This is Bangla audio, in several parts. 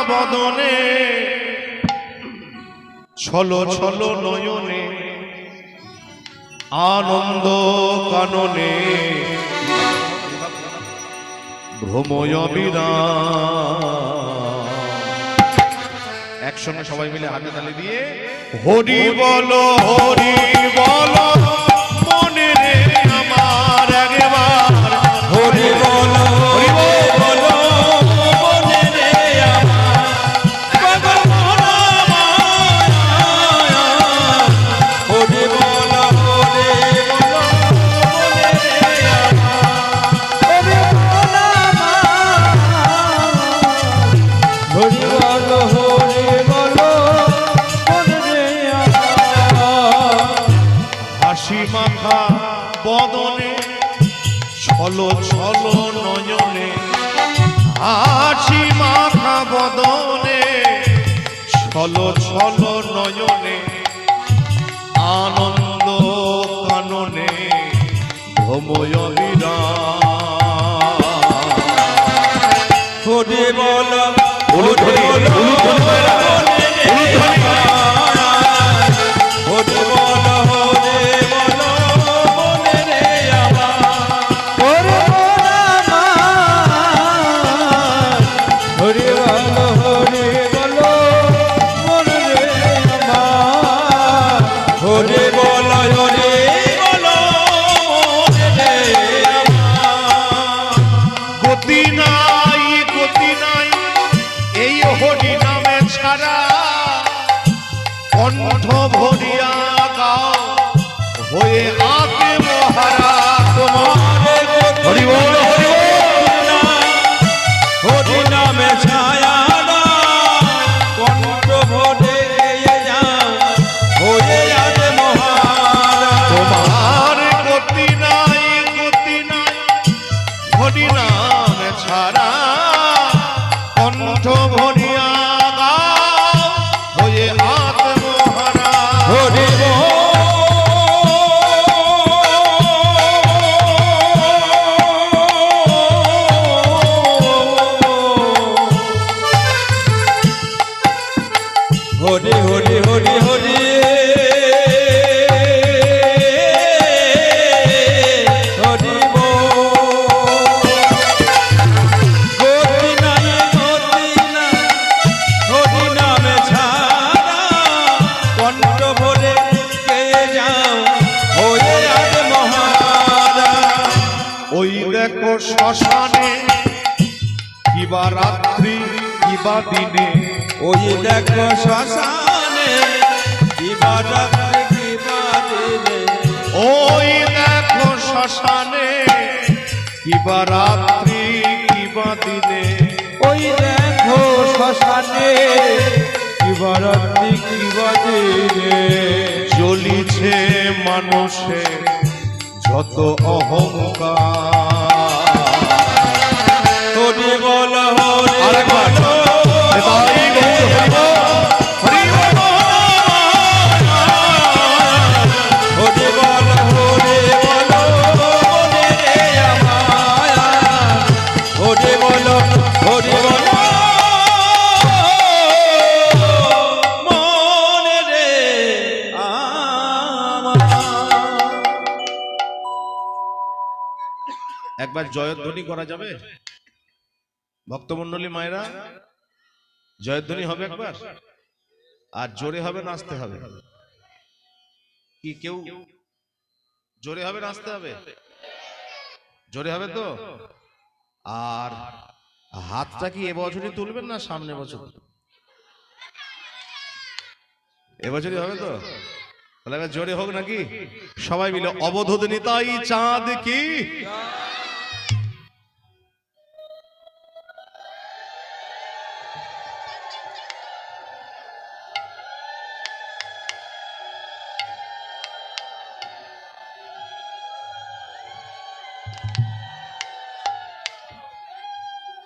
বদনে ছলো ছলো নয়নে আনন্দ কাননে ভ্রময় বিরাম। একসঙ্গে সবাই মিলে হাতে তালি দিয়ে হরি বলো হরি বলো মনে রে আমার একবার হরি বলো হরি বলো মনে রে আমার হরি বলো হরি বলো মনে রে হরি বলো হরি বলো মনে রে হাসি মাখা বদনে ছলো ছলো নয়নে হাসি মাখা বদনে ছলো ছলো নয়নে আনন্দ কাননে ভ্রময় বিরাম। হরি বলো হলুদ হরি হলুদ হরি হরি বলো হরি বলো মনে রে আমার হরি বলো হরি বলো মনে রে আমার হরি বলো হরি বলো মনে রে আমার গতি নাই এই হরি নামে ছাড়া কণ্ঠ ভরিয়া গাও হয়ে আতে মহারা তোমার হরি বল হরি বল। হরি নামে ছায়া কণ্ঠ ভরে যাও হয়ে আজ মহারা তোমার গতি নাই হরি নামে ছাড়া কণ্ঠ ভরিয়া গাও হয়ে আতে মহারা হরি হরি হরি হরি হরি হরি গতি নাই হরি নামে ছাড়া কণ্ঠ ভরে পেয়ে যাও হয়ে আজ মহারা ওই দেখো শ্মশানে কিবা রাত্রি কিবা দিনে ওই দেখো শ্মশানে কিবা রাত্রি কিবা দিনে ওই দেখো শ্মশানে কিবা রাত্রি কিবা দিনে ওই দেখো শ্মশানে কিবা রাত্রি কিবা দিনে জ্বলিছে মানুষে যত অহংকার। হরি বল হরি আরেকবার। তাই গৌর হরি বল, হরি বল। হরি বল মনে রে আমার হরি বল মনে রে আমার একবার জয়ধ্বনি করা যাবে? ভক্তমন্ডলী মায়েরা জয়ধ্বনি হবে একবার, আর জোরে হবে, নাচতে হবে। কি কেউ জোরে হবে, নাচতে হবে? জোরে হবে তো? আর হাতটা কি এবছরই তুলবেন না সামনে বছর? এবছরই হবে তো? তাহলে এবার জোরে হোক নাকি? সবাই মিলে অবধূত নিতাই চাঁদ কি।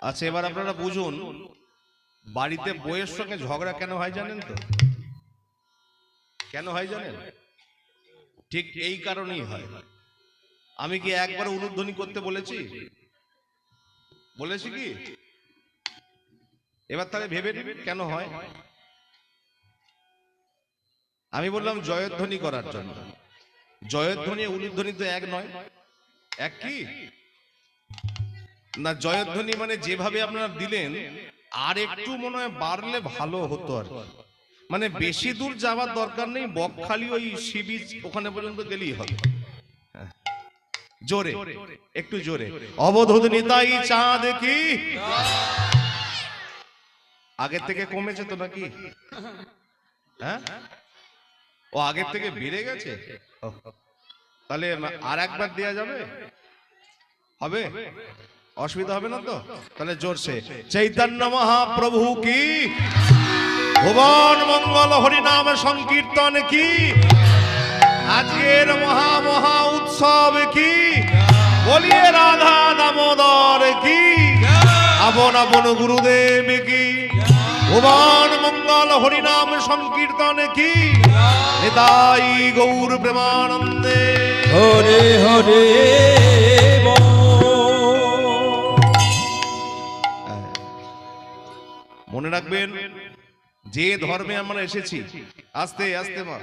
আচ্ছা, এবার আপনারা বুঝুন বাড়িতে বউয়ের সঙ্গে ঝগড়া কেন হয় জানেন তো? কেন হয় জানেন? ঠিক এই কারণেই হয়। আমি কি একবার উলুধ্বনি করতে বলেছি? বলেছি কি? এবার তাহলে ভেবে নিন কেন হয়। আমি বললাম জয়ধ্বনি করার জন্য। জয়ধ্বনি উলুধ্বনি তো এক নয়। এক কি না, জয়ধ্বনি মানে যেভাবে আপনারা দিলেন আর একটু মনে হয় বাড়লে ভালো হতো আর কি। মানে বেশি দূর যাওয়ার দরকার নেই, বকখালি ওই সি বিচ ওখানে পর্যন্ত গেলেই হবে। জোরে, একটু জোরে। অবধূত নিতাই চাঁদ কি। আগের থেকে কমেছে তো নাকি? হ্যাঁ, ও আগের থেকে বেড়ে গেছে। তাহলে আর একবার দেয়া যাবে? হবে? অসুবিধা হবে না তো? তাহলে জোরসে চৈতন্য মহাপ্রভু কি, ভুবন মঙ্গল হরিনাম সংকীর্তন কি, আজকের মহা মহা উৎসব কি, বলিয়ে রাধা দামোদর কি, আপন আপন গুরুদেব কি, ভুবন মঙ্গল হরিনাম সংকীর্তন কি, নিতাই গৌর প্রেমানন্দে হরে হরে মনে রাখবেন, যে ধর্মে আমরা এসেছি, আস্তে আস্তে মা,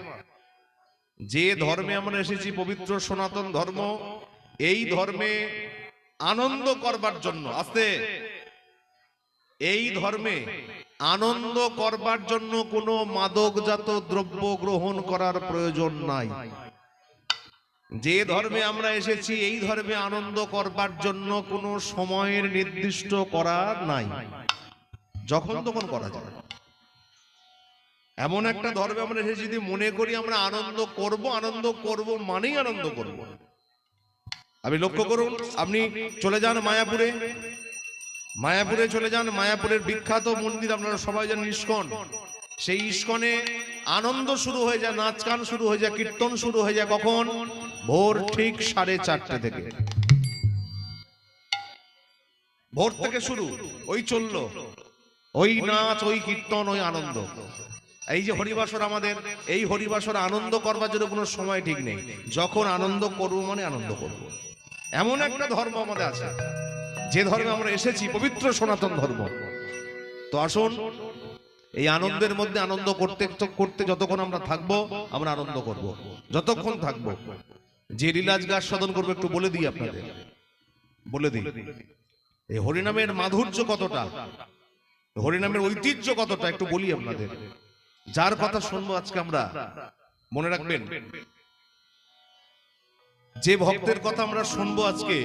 যে ধর্মে আমরা এসেছি পবিত্র সনাতন ধর্ম, এই ধর্মে আনন্দ করবার জন্য, আস্তে, এই ধর্মে আনন্দ করবার জন্য কোনো মাদকজাত দ্রব্য গ্রহণ করার প্রয়োজন নাই। যে ধর্মে আমরা এসেছি এই ধর্মে আনন্দ করবার জন্য কোনো সময়ের নির্দিষ্ট করা নাই, যখন তখন করা যায়। এমন একটা ধর্মে আমরা এসেছি, যদি মনে করি আমরা আনন্দ করব মানেই আনন্দ করব। আপনি লক্ষ্য করুন, আপনি চলে যান মায়াপুরে, মায়াপুরে চলে যান, মায়াপুরের বিখ্যাত মন্দির আপনারা সবাই জানেন ইস্কন। সেই ইস্কনে আনন্দ শুরু হয়ে যায়, নাচ গান শুরু হয়ে যায়, কীর্তন শুরু হয়ে যায় কখন? ভোর ঠিক 4:30 থেকে। ভোর থেকে শুরু, ওই চললো, ওই নাচ, ওই কীর্তন, ওই আনন্দ। এই যে হরিবাসর আমাদের, এই হরিবাসর আনন্দ করবার জন্য কোনো সময় ঠিক নেই, যখন আনন্দ করবো মানে আনন্দ করব। এমন একটা ধর্ম আমাদের আছে, যে ধর্মে আমরা এসেছি পবিত্র সনাতন ধর্ম। তো আসুন এই আনন্দের মধ্যে আনন্দ করতে করতে যতক্ষণ আমরা থাকবো আমরা আনন্দ করব, যতক্ষণ থাকবো। যে লীলাজ গাছ সাধন করবো একটু বলে দিই আপনাদের, বলে দিই এই হরিনামের মাধুর্য কতটা, হরিনামের ঐতিহ্য কতটা একটু বলি আপনাদের। যার কথা শুনবো আজকে আমরা, মনে রাখবেন, যে ভক্তের কথা আমরা শুনবো আজকে,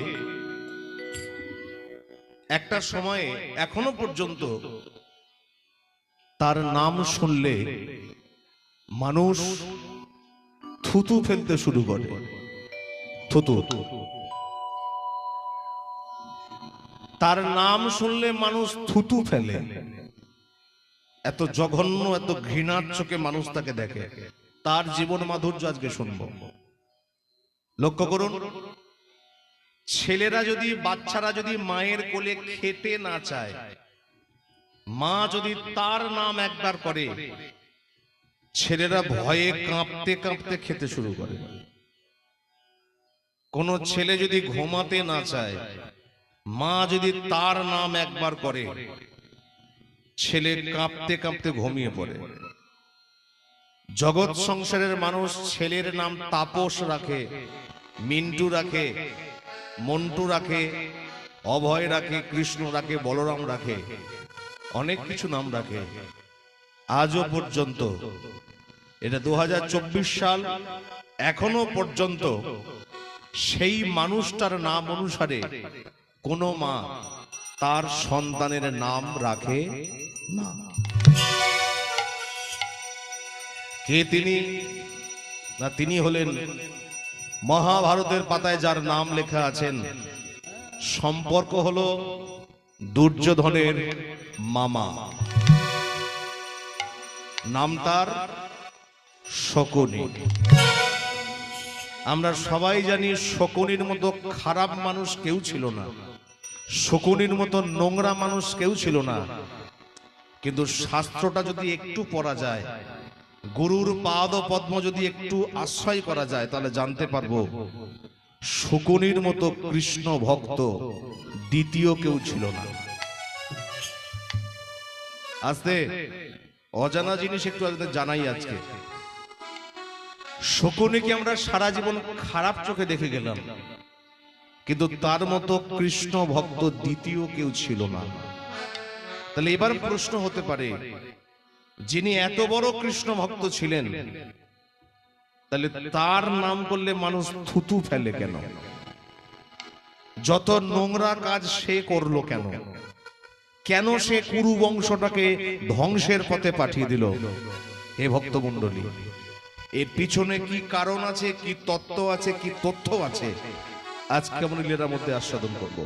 একটা সময়ে এখনো পর্যন্ত তার নাম শুনলে মানুষ থুতু ফেলতে শুরু করে। থুতু, তার নাম শুনলে মানুষ থুতু ফেলে, এত জঘন্য, এত ঘৃণার চোখে মানুষ তাকে দেখে। তার জীবন মাধুর্য আজকে শুনবো। লক্ষ্য করুন, ছেলেরা যদি, বাচ্চারা যদি মায়ের কোলে খেতে না চায়, মা যদি তার নাম একবার করে, ছেলেরা ভয়ে কাঁপতে কাঁপতে খেতে শুরু করে। কোন ছেলে যদি ঘুমাতে না চায়, মা যদি তার নাম একবার করে, ছেলে কাঁপতে কাঁপতে ঘুমিয়ে পড়ে। জগৎ সংসারের মানুষ ছেলের নাম তাপস রাখে, মিন্টু রাখে, মন্টু রাখে, অভয় রাখে, কৃষ্ণ রাখে, বলরাম রাখে, অনেক কিছু নাম রাখে। আজও পর্যন্ত, এটা 2024 সাল, এখনো পর্যন্ত সেই মানুষটার নাম অনুসারে কোনো মা তার সন্তানের নাম রাখে না। কে তিনি? না, তিনি হলেন মহাভারতের পাতায় যার নাম লেখা আছেন, সম্পর্ক হলো দুর্যোধনের মামা, নাম তার শকুনি। আমরা সবাই জানি শকুনির মতো খারাপ মানুষ কেউ ছিল না, শকুনির মতো নোংরা মানুষ কেউ ছিল না। কিন্তু শাস্ত্রটা যদি একটু পড়া যায়, গুরুর পাদ পদ্ম যদি একটু আশ্রয় করা যায়, তাহলে জানতে পারবো শকুনির মতো কৃষ্ণ ভক্ত দ্বিতীয় কেউ ছিল না। আস্তে অজানা জিনিস একটু আজকে জানাই। আজকে শকুনিকে আমরা সারা জীবন খারাপ চোখে দেখে গেলাম, কিন্তু তার মতো কৃষ্ণ ভক্ত দ্বিতীয় কেউ ছিল না। তাহলে এবার প্রশ্ন হতে পারে, যিনি এত বড় কৃষ্ণ ভক্ত ছিলেন, তাহলে তার নাম করলে মানুষ থুতু ফেলে কেন? যত নোংরা কাজ সে করলো কেন? কেন সে কুরু বংশটাকে ধ্বংসের পথে পাঠিয়ে দিল? হে ভক্তমণ্ডলী, এর পিছনে কি কারণ আছে, কি তত্ত্ব আছে, কি তথ্য আছে, আজকে আমরা লীলার মধ্যে আস্বাদন করব।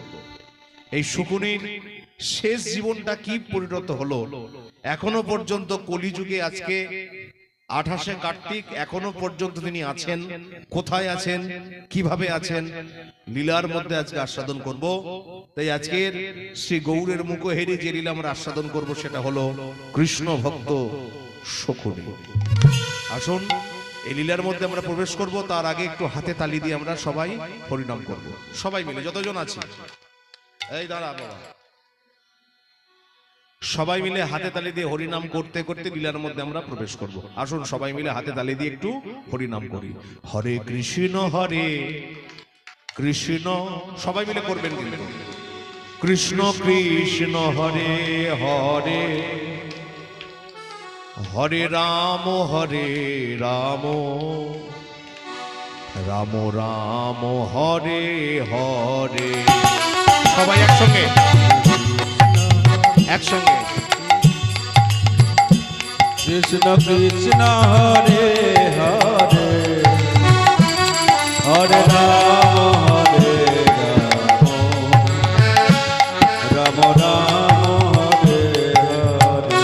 এই শকুনির শেষ জীবনটা কি পরিণত হলো, এখনো পর্যন্ত কলিযুগে আজকে 28শে কার্তিক এখনো পর্যন্ত তিনি আছেন, কোথায় আছেন, কিভাবে আছেন, লীলার মধ্যে আজকে আস্বাদন করব। তাই আজকের শ্রী গৌরের মুখ হেরি যে লীলা আমরা আস্বাদন করব সেটা হলো কৃষ্ণ ভক্ত শকুনি। আসুন এই লীলার মধ্যে আমরা প্রবেশ করব। তার আগে একটু হাতে তালি দিয়ে আমরা সবাই হরিনাম করব, সবাই মিলে যতজন আছি। এই দাঁড়া বাবা, সবাই মিলে হাতে তালি দিয়ে হরিনাম করতে করতে লীলার মধ্যে আমরা প্রবেশ করব। আসুন সবাই মিলে হাতে তালি দিয়ে একটু হরিনাম করি। হরে কৃষ্ণ সবাই মিলে করবেন কিন্তু। কৃষ্ণ কৃষ্ণ হরে হরে, হরে রাম রাম রাম হরে হরে। সবাই একসঙ্গে একসঙ্গে। কৃষ্ণ কৃষ্ণ হরে হরে, হরে রাম রাম রাম হরে হরে।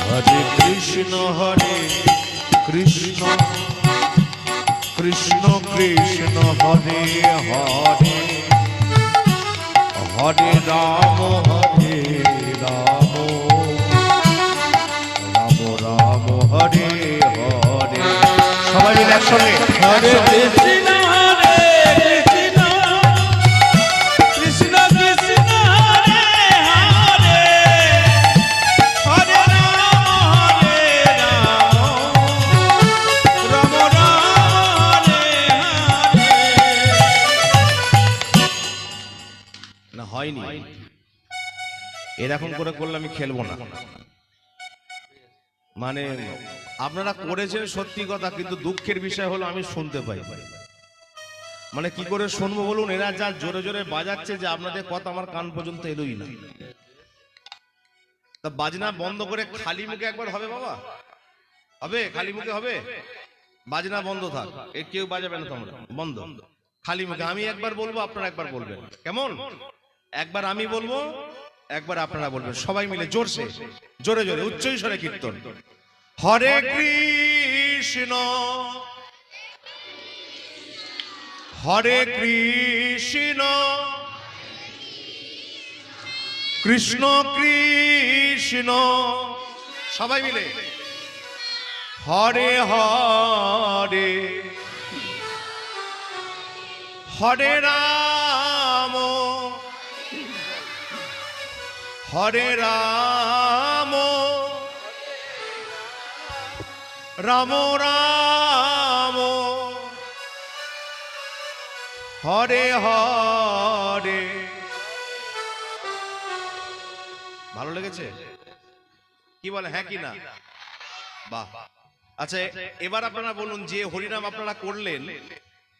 হরে কৃষ্ণ কৃষ্ণ কৃষ্ণ কৃষ্ণ হরে হরে, হরে রাম রাম রাম হরে হরে। সবাই মিলে একসঙ্গে। হরে কৃষ্ণ হরে কৃষ্ণ, কৃষ্ণ কৃষ্ণ হরে হরে, হরে রাম রাম রাম হরে হরে। না হয়নি, এরকম করে করলে আমি খেলবো না। মানে আপনারা করেছেন সত্যি কথা, কিন্তু দুঃখের বিষয় হলো আমি শুনতে পাই। মানে কি করে শুনবো বলুন? এরা যা জোরে জোরে বাজাচ্ছে যে আপনাদের কথা আমার কান পর্যন্ত এলোই না। তা বাজনা বন্ধ করে খালি মুখে একবার হবে বাবা? হবে? খালি মুখে হবে? বাজনা বন্ধ থাক, এ কেউ বাজাবে না, তোমরা বন্ধ, খালি মুখে। আমি একবার বলবো, আপনারা একবার বলবেন, কেমন? একবার আমি বলবো, একবার আপনারা বলবেন, সবাই মিলে জোরসে জোরে জোরে উচ্চ স্বরে কীর্তন। হরে কৃষ্ণ কৃষ্ণ কৃষ্ণ, সবাই মিলে হরে হরে, হরে রাম রাম রাম হরে হরে। ভালো লেগেছে? কি বলে, হ্যাঁ কি না? বাহ। আচ্ছা এবার আপনারা বলুন, যে হরিনাম আপনারা করলেন,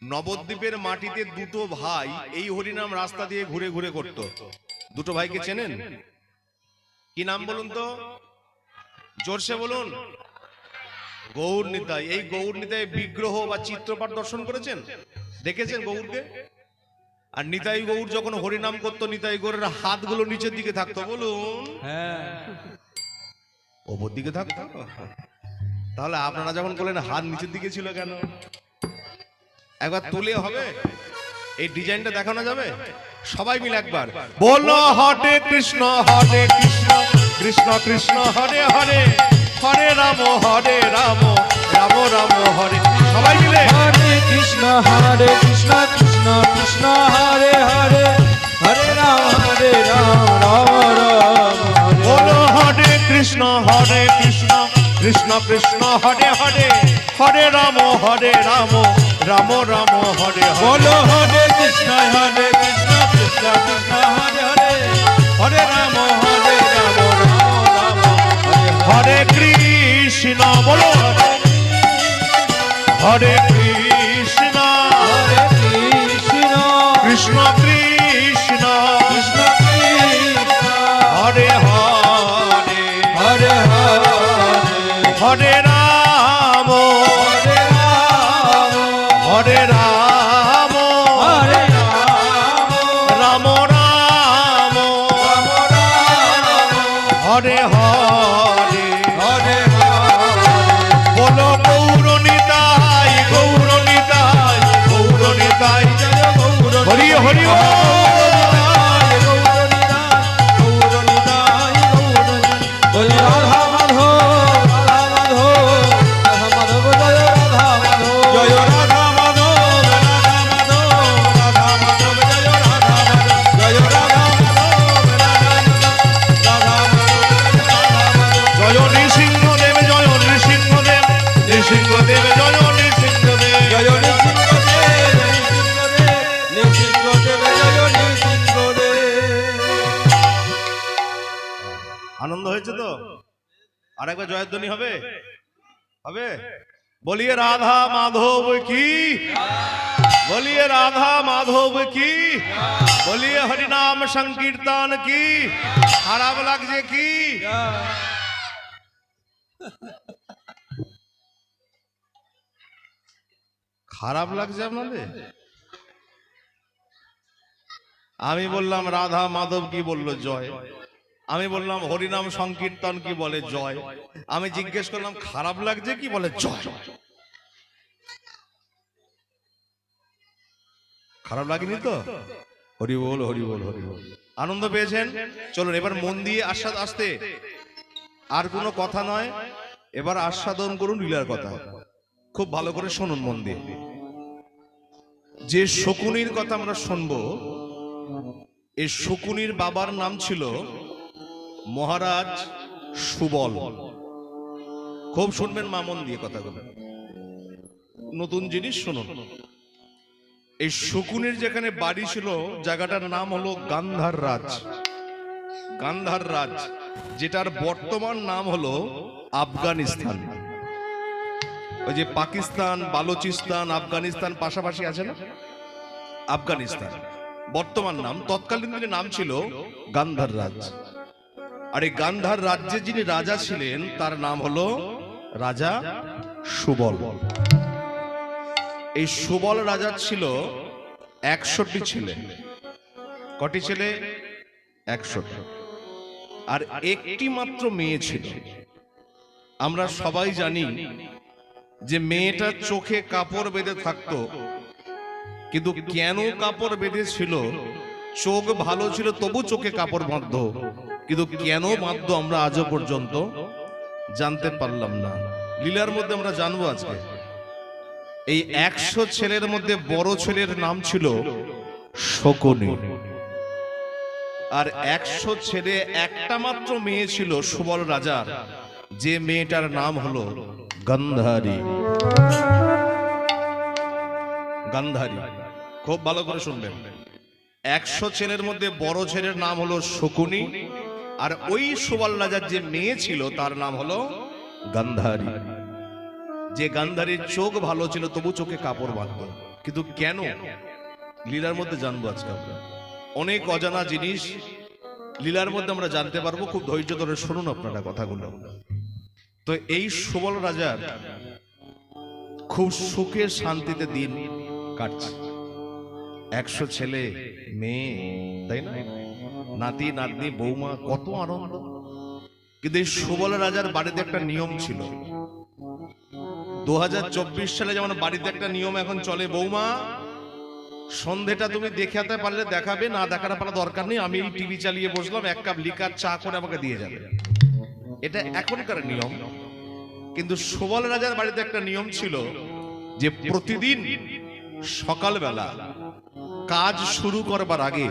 নবদ্বীপের মাটিতে দুটো ভাই এই হরিনাম রাস্তা দিয়ে ঘুরে ঘুরে করত। দুটো ভাইকে চেনেন? কি নাম বলুন তো, জোরসে বলুন। গৌর নিতাই। এই গৌর নিতাই বিগ্রহ বা চিত্রপাট দর্শন করেছেন, দেখেছেন গৌরকে? আর নিতাই গৌর যখন হরিনাম করতো, নিতাই গৌরের হাতগুলো নিচের দিকে থাকতো, বলুন? হ্যাঁ, ওপর দিকে থাকতো। তাহলে আপনারা যখন করলেন হাত নিচের দিকে ছিল কেন? একবার তুলে হবে, এই ডিজাইনটা দেখানো যাবে? সবাই মিলে একবার বলো, হরে কৃষ্ণ কৃষ্ণ কৃষ্ণ হরে হরে, হরে রাম রাম রাম হরে। সবাই মিলে হরে কৃষ্ণ কৃষ্ণ কৃষ্ণ হরে হরে, হরে রাম রাম রাম হরে কৃষ্ণ কৃষ্ণ হরে হরে হরে রাম রাম রাম হরে হরে। বলো হরে কৃষ্ণ কৃষ্ণ কৃষ্ণ হরে হরে হরে রাম রাম রাম হরে কৃষ্ণ বলো হরে কৃষ্ণ হরে কৃষ্ণ কৃষ্ণ কৃষ্ণ কৃষ্ণ কৃষ্ণ হরে হরে হরে হরে হরে রাম হরে রাম হরে রাম হরে রাম রাম রাম রাম রাম হরে হরে হরে হরে বলো গৌরনিতাই গৌরনিতাই গৌরনিতাই হরি হরি রাধা মাধব জয় রাধা মাধব জয় রাধা জয় নৃসিংহদেব জয় নৃসিংহদেব নৃসিংহদেব জয় নৃসিংহদেব জয় নৃসিংহদেব জয় নৃসিংহদেব। আনন্দ হয়েছে তো? আরেকবার জয়ধ্বনি হবে হবে? বলিয়ে রাধা মাধব কি, বলিয়ে রাধা মাধব কি, বলিয়ে হরিনাম সংকীর্তন কি। খারাপ লাগছে কি? খারাপ লাগছে আপনাদের? আমি বললাম রাধা মাধব কি, বললো জয়। আমি বললাম হরিনাম সংকীর্তন কি, বলে জয়। আমি জিজ্ঞেস করলাম খারাপ লাগছে কি, বলে জয়। খারাপ লাগেনি তো? হরি বল হরি বল হরি বল। আনন্দ পেয়েছেন? চলুন এবার মন দিয়ে আস্বাদ আসতে, আর কোনো কথা নয়, এবার আস্বাদন করুন লীলার কথা। খুব ভালো করে শুনুন মন দিয়ে। যে শকুনির কথা আমরা শুনবো, এই শকুনির বাবার নাম ছিল মহারাজ সুবল। খুব শুনবেন মা, মন দিয়ে কথাগুলো, নতুন জিনিস শুনুন। এই শকুনির যেখানে বাড়ি ছিল, জায়গাটার নাম হলো গান্ধার রাজ। গান্ধার রাজ, যেটার বর্তমান নাম হলো আফগানিস্তান। ওই যে পাকিস্তান, বালুচিস্তান, আফগানিস্তান পাশাপাশি আছে না, আফগানিস্তান বর্তমান নাম। তৎকালীন দিনে নাম ছিল গান্ধার রাজ। আর এই গান্ধার রাজ্যে যিনি রাজা ছিলেন তার নাম হলো রাজা সুবল। এই সুবল রাজার ছিল 61টি ছেলে। কটি ছেলে? 61। আর একটি মাত্র মেয়ে ছিল। আমরা সবাই জানি যে মেয়েটা চোখে কাপড় বেঁধে থাকতো, কিন্তু কেন কাপড় বেঁধেছিল? চোখ ভালো ছিল তবু চোখে কাপড় বাঁধত, কিন্তু কেন বাঁধত আমরা আজও পর্যন্ত জানতে পারলাম না। লীলার মধ্যে আমরা জানবো আজকে। এই 100 ছেলের মধ্যে বড় ছেলের নাম ছিল শকুনি। আর 100 ছেলে একটা মাত্র মেয়ে ছিল সুবল রাজার, যে মেয়েটার নাম হলো গান্ধারী। গান্ধারী, খুব ভালো করে শুনবেন। 100 ছেলের মধ্যে বড় ছেলের নাম হলো শকুনি, আর ওই সুবল রাজার যে মেয়ে ছিল তার নাম হলো গান্ধারী। যে গান্ধারীর চোখ ভালো ছিল তবু চোখে কাপড় বাঁধত, কিন্তু কেন? লীলার মধ্যে জানবো আজকে আমরা। অনেক অজানা জিনিস লীলার মধ্যে আমরা জানতে পারবো। খুব ধৈর্য ধরে শুনুন আপনারা কথাগুলো। তো এই সুবল রাজার খুব সুখে শান্তিতে দিন কাটছে। 100 ছেলে মেয়ে, তাই না, নাতি নাতনি বৌমা, কত আনন্দ। কিন্তু এই সুবল রাজার বাড়িতে একটা নিয়ম ছিল। 2024 সালে যেমন বাড়িতে একটা নিয়ম এখন চলে, বৌমা সন্ধেটা তুমি দেখাতে পারলে দেখাবে, না দেখাতে পারলে দরকার নেই, আমি টিভি চালিয়ে বসলাম, 1 কাপ লিকার চা করে আমাকে দিয়ে যাবে। এটা এখনকার নিয়ম। কিন্তু সুবল রাজার বাড়িতে একটা নিয়ম ছিল যে প্রতিদিন সকালবেলা কাজ শুরু করবার আগে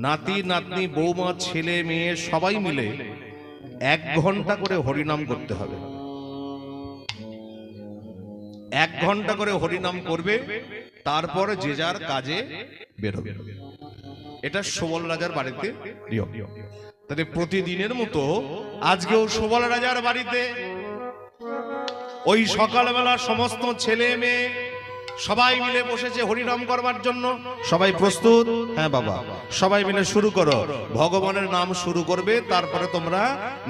নাতি নাতনি বৌমা ছেলে মেয়ে সবাই মিলে 1 ঘন্টা করে হরিনাম করতে হবে। 1 ঘন্টা করে হরিনাম করবে, তারপরে যে যার কাজে বেরোবে। এটা সুবল রাজার বাড়িতে নিয়ম। তাহলে প্রতিদিনের মতো আজকেও সুবল রাজার বাড়িতে ওই সকালবেলা সমস্ত ছেলে মেয়ে সবাই মিলে বসেছে হরিনাম করবার জন্য। সবাই প্রস্তুত? হ্যাঁ বাবা, সবাই মিলে শুরু করো। ভগবানের নাম শুরু করবে, তারপরে তোমরা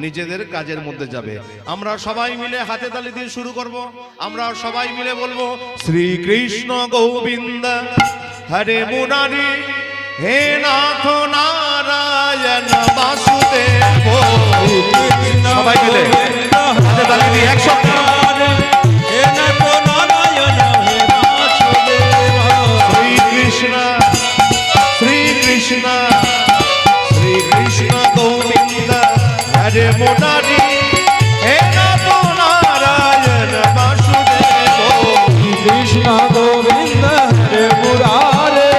নিজেদের কাজের মধ্যে যাবে। আমরা সবাই মিলে হাতে তালি দিয়ে শুরু করব। আমরা সবাই মিলে বলবো, শ্রীকৃষ্ণ গোবিন্দ হরে মুরারি, হে নাথ নারায়ণ বাসুদেব। সবাই মিলে হাতে তালি দিয়ে একসাথে, শ্রীকৃষ্ণ শ্রীকৃষ্ণ শ্রীকৃষ্ণ গোবিন্দ হরে মুরারি, হে নাথ নারায়ণ বাসুদেব। কৃষ্ণ গোবিন্দ হরে মুরারে,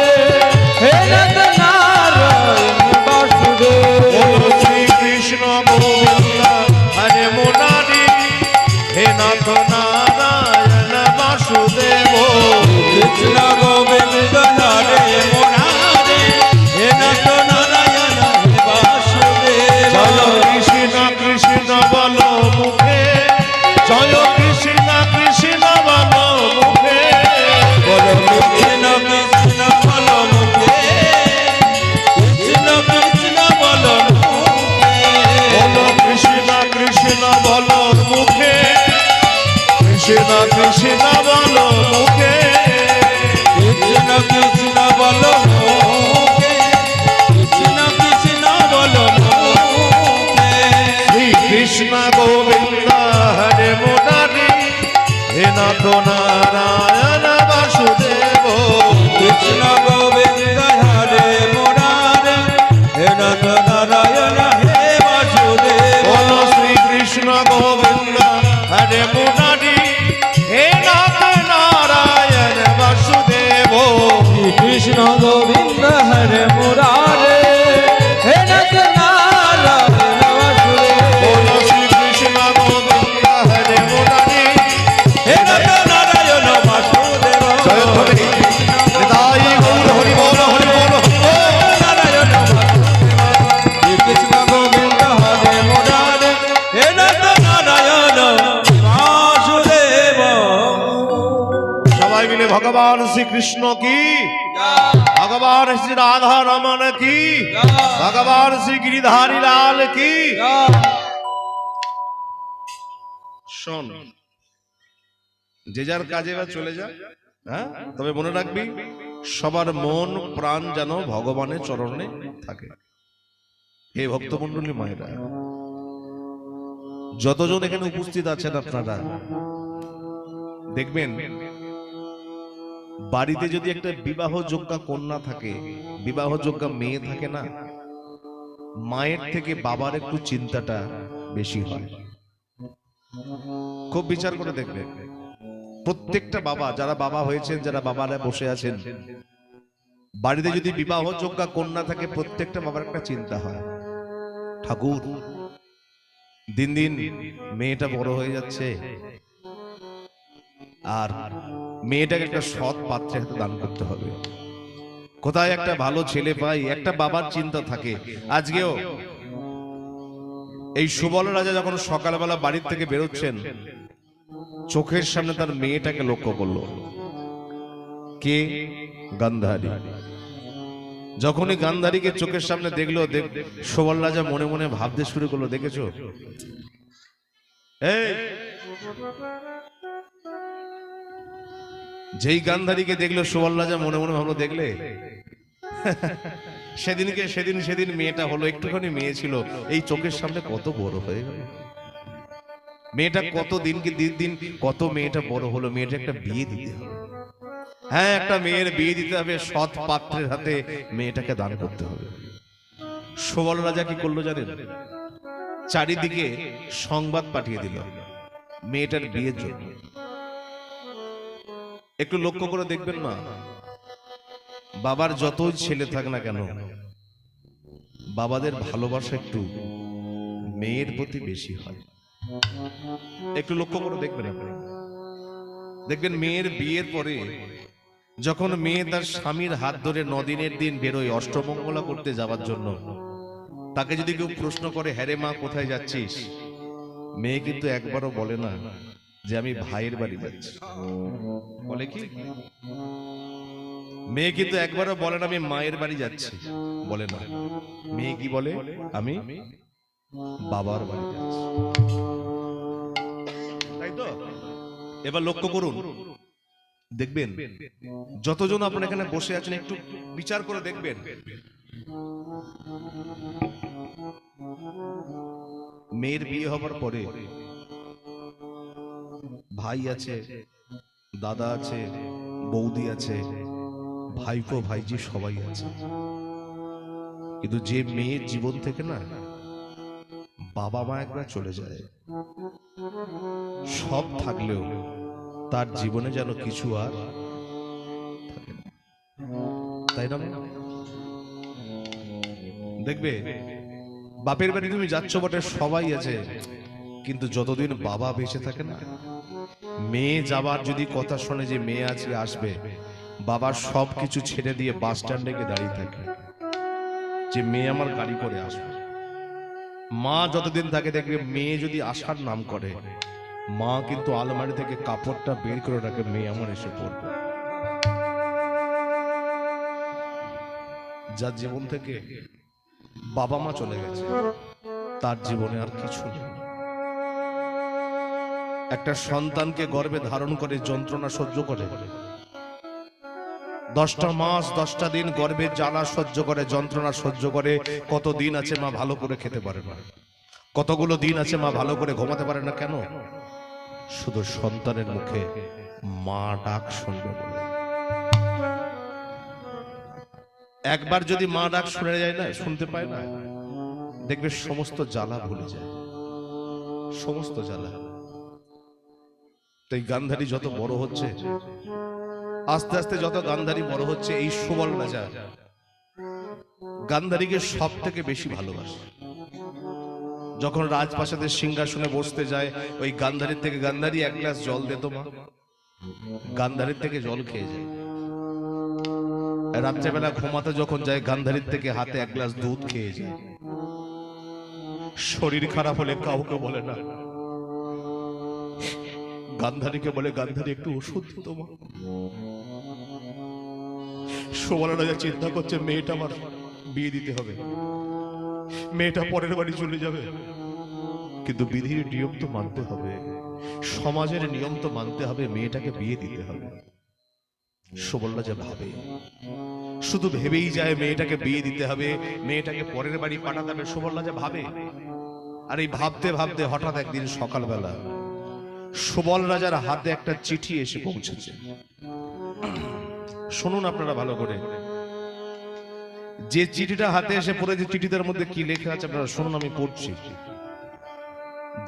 হে নাথ নারায়ণ বাসুদেব। শ্রীকৃষ্ণ গোবিন্দ হরে মুরারি, হে নাথ নারায়ণ বাসুদেব। কৃষ্ণ গোবিন্দ হরে মুরারে, হে নাথ নারায়ণ বাসুদেব। জয় কৃষ্ণ কৃষ্ণ বল মুখে, জয় কৃষ্ণ কৃষ্ণ বল মুখে, বলো কৃষ্ণ কৃষ্ণ বলো মুখে, কৃষ্ণ কৃষ্ণ বলো মুখে। বলো কৃষ্ণ কৃষ্ণ বল মুখে, কৃষ্ণ কৃষ্ণ বল মুখে, কৃষ্ণ কৃষ্ণ বলো মুখে, কৃষ্ণ কৃষ্ণ বলো মুখে। শ্রীকৃষ্ণ গোবিন্দ হরে মুরারি, হে নাথ নারায়ণ বাসুদেব। কৃষ্ণ গোবিন্দ হরে মুরারে, হে নাথ নারায়ণ হে বাসুদেব। বলো শ্রীকৃষ্ণ গোবিন্দ হরে মুরারি, হে নাথ নারায়ণ বাসুদেব। কৃষ্ণ গোবিন্দ হরে মুরারে, হে নাথ নারায়ণ বাসুদেব। বলো শ্রীকৃষ্ণ গোবিন্দ হরে মুরারি, হে নাথ নারায়ণ বাসুদেব। জয় হরি হৃদয় গৌর হরি বল হরি বল। নারায়ণ বাসুদেব। কৃষ্ণ গোবিন্দ হরে মুরারে, হে নাথ নারায়ণ বাসুদেব। সবাই মিলে ভগবান শ্রীকৃষ্ণ কি, ভগবান শ্রী রাধা রমন কি, ভগবান শ্রী গিরিধারী লাল কি। শোন, যে যার কাজে বা চলে যা, হ্যাঁ, তবে মনে রাখবি সবার মন প্রাণ যেন ভগবানের চরণে থাকে। হে ভক্তমণ্ডলী মায়েরা, যতজন এখানে উপস্থিত আছেন আপনারা দেখবেন, বাড়িতে যদি একটা বিবাহযোগ্য কন্যা থাকে, বিবাহযোগ্য মেয়ে থাকে না, মায়ের থেকে বাবার একটু চিন্তাটা বেশি হয়। খুব বিচার করে দেখবেন, প্রত্যেকটা বাবা, যারা বাবা হয়েছেন, যারা বাবারা বসে আছেন, বাড়িতে যদি বিবাহযোগ্য কন্যা থাকে, প্রত্যেকটা বাবার একটা চিন্তা হয়, ঠাকুর দিন দিন মেয়েটা বড় হয়ে যাচ্ছে, আর মেয়েটাকে একটা সৎ পাত্রে হাতে দান করতে হবে। কোথায় একটা ভালো ছেলে পাই, একটা বাবার চিন্তা থাকে। আজকেও এই সুবল রাজা যখন সকালবেলা বাড়ির থেকে বেরোচ্ছেন, চোখের সামনে তার মেয়েটাকে লক্ষ্য করলো। কে? গান্ধারী। যখনই গান্ধারীকে চোখের সামনে দেখলো, সুবল রাজা মনে মনে ভাবতে শুরু করলো, দেখেছো, এই যেই গান্ধারীকে দেখলো, সুবল রাজা মনে মনে ভাবলো, দেখলে সেদিন মেয়েটা হলো, একটুখানি মেয়ে ছিল, এই চোখের সামনে কত বড় হয়ে গেল। মেয়েটা কত দিনকে দিন কত মেয়েটা বড় হলো, মেয়েটা একটা বিয়ে দিতে হবে। হ্যাঁ, একটা মেয়ের বিয়ে দিতে হবে, সৎ পাত্রের হাতে মেয়েটাকে দান করতে হবে। সুবল রাজা কি করলো জানেন? চারিদিকে সংবাদ পাঠিয়ে দিল মেয়েটার বিয়ের জন্য। একটু লক্ষ্য করে দেখবেন মা, বাবার যতই ছেলে থাক না কেন, বাবাদের ভালোবাসা একটু মেয়ের প্রতি বেশি হয়। একটু লক্ষ্য করে দেখবেন আপনি, দেখবেন মেয়ের বিয়ের পরে যখন মেয়ে তার স্বামীর হাত ধরে 9 দিনের দিন বেরোয় অষ্টমঙ্গলা করতে যাওয়ার জন্য, তাকে যদি কেউ প্রশ্ন করে, হ্যাঁ রে মা কোথায় যাচ্ছিস, মেয়ে কিন্তু একবারও বলে না যে আমি ভাইয়ের বাড়ি যাচ্ছি। বলে কি? মেয়ে কিন্তু একবারও বলে না আমি মায়ের বাড়ি যাচ্ছি, বলে না। মেয়ে কি বলে? আমি বাবার বাড়ি যাচ্ছি। তাই তো? এবার লক্ষ্য করুন, দেখবেন যতজন আপনারা এখানে বসে আছেন একটু বিচার করে দেখবেন, মেয়ের বিয়ে হবার পরে ভাই আছে, দাদা আছে, বৌদি আছে, ভাইপো ভাইজি সবাই আছে, কিন্তু যে মেয়ের জীবন থেকে না বাবা মা একবার চলে যায়, সব থাকলেও তার জীবনে যেন কিছু আর থাকে না। তাই না? দেখবে বাপের বাড়ি তুমি যাচ্ছ বটে, সবাই আছে, কিন্তু যতদিন বাবা বেঁচে থাকে না, মেয়ে যাবার যদি কথা শোনে যে মেয়ে আজকে আসবে, বাবা সব কিছু ছেড়ে দিয়ে বাস স্ট্যান্ডে গিয়ে দাঁড়িয়ে থাকে যে মেয়ে আমার গাড়ি করে আসবে। মা যতদিন থাকে দেখবে মেয়ে যদি আসার নাম করে, মা কিন্তু আলমারি থেকে কাপড়টা বের করে রাখে, মেয়ে আমার এসে পড়বে। যার জীবন থেকে বাবা মা চলে গেছে, তার জীবনে আর কিছু নেই। একটা সন্তানকে গর্ভে ধারণ করে যন্ত্রণা সহ্য করে, 10টা মাস 10টা দিন গর্ভের জ্বালা সহ্য করে, যন্ত্রণা সহ্য করে, কত দিন আছে মা ভালো করে খেতে পারে না, কতগুলো দিন আছে মা ভালো করে ঘুমাতে পারে না। কেন? শুধু সন্তানের মুখে মা ডাক শুনবে বলে। একবার যদি মা ডাক শুনে যায় না, শুনতে পায় না, দেখবে সমস্ত জ্বালা ভুলে যায়, সমস্ত জ্বালা। তাই গান্ধারী যত বড় হচ্ছে, আস্তে আস্তে যত গান্ধারী বড় হচ্ছে, এই সুবল রাজা গান্ধারীকে সব থেকে বেশি ভালোবাসে। যখন রাজপ্রাসাদের সিংহাসনে বসতে যায়, ওই গান্ধারীর থেকে, গান্ধারী এক গ্লাস জল দে তো মা, গান্ধারীর থেকে জল খেয়ে যায়। রাত্রেবেলা ঘুমাতে যখন যায়, গান্ধারীর থেকে হাতে এক গ্লাস দুধ খেয়ে যায়। শরীর খারাপ হলে কাউকে বলে না, গান্ধারীকে বলে, গান্ধারী একটু ওষুধ দিত মা। সুবল রাজা চিন্তা করছে, মেয়েটা আমার বিয়ে দিতে হবে, মেয়েটা পরের বাড়ি চলে যাবে, কিন্তু বিধির নিয়ম তো মানতে হবে, সমাজের নিয়ম তো মানতে হবে, মেয়েটাকে বিয়ে দিতে হবে। সুবল রাজা ভাবে, শুধু ভেবেই যায় মেয়েটাকে বিয়ে দিতে হবে, মেয়েটাকে পরের বাড়ি পাঠাতে হবে, সুবল রাজা ভাবে। আর এই ভাবতে ভাবতে হঠাৎ একদিন সকালবেলা সুবল রাজার হাতে একটা চিঠি এসে পৌঁছেছে। শুনুন আপনারা ভালো করে, যে চিঠিটা হাতে এসে পড়েছে, চিঠিটার মধ্যে কি লেখা আছে আপনারা শুনুন, আমি পড়ছি।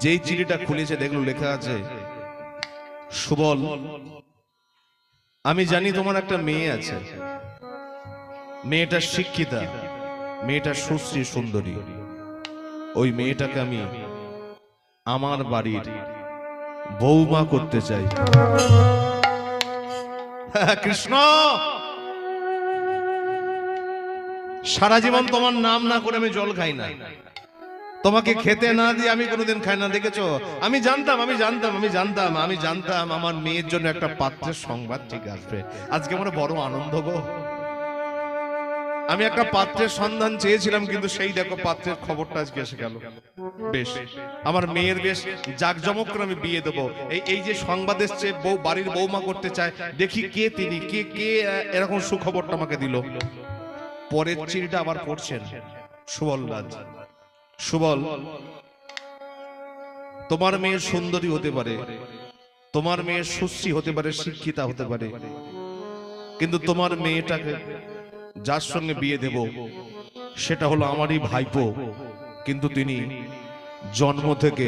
যেই চিঠিটা খুলেছে দেখলো লেখা আছে, সুবল, আমি জানি তোমার একটা মেয়ে আছে, মেয়েটা শিক্ষিতা, মেয়েটা সুশ্রী সুন্দরী, ওই মেয়েটাকে আমি আমার বাড়ির বৌমা করতে চাই। কৃষ্ণ, সারা জীবন তোমার নাম না করে আমি জল খাই না, তোমাকে খেতে না দিয়ে আমি কোনোদিন খাই না, দেখেছো? আমি জানতাম আমার মেয়ের জন্য একটা পাত্রের সংবাদ ঠিক আসবে। আজকে আমার বড় আনন্দ গো, আমি একটা পাত্রের সন্ধান চেয়েছিলাম, কিন্তু সেই দেখো পাত্রের খবরটা আজকে এসে গেল। বেশ, আমার মেয়ের বেশ জাকজমক করে আমি বিয়ে দেবো। এই যে সংবাদ এসছে, বউ বাড়ির বৌমা করতে চায়, দেখি কে তিনি, কে এরকম সুখবরটা আমাকে দিল। পরের চিঠিটা আবার পড়ছেন সুবল রাজ। সুবল, তোমার মেয়ে সুন্দরী হতে পারে, তোমার মেয়ে সুশ্রী হতে পারে, শিক্ষিতা হতে পারে, কিন্তু তোমার মেয়েটাকে যার সঙ্গে বিয়ে দেব সেটা হলো আমারই ভাইপো, কিন্তু তিনি জন্ম থেকে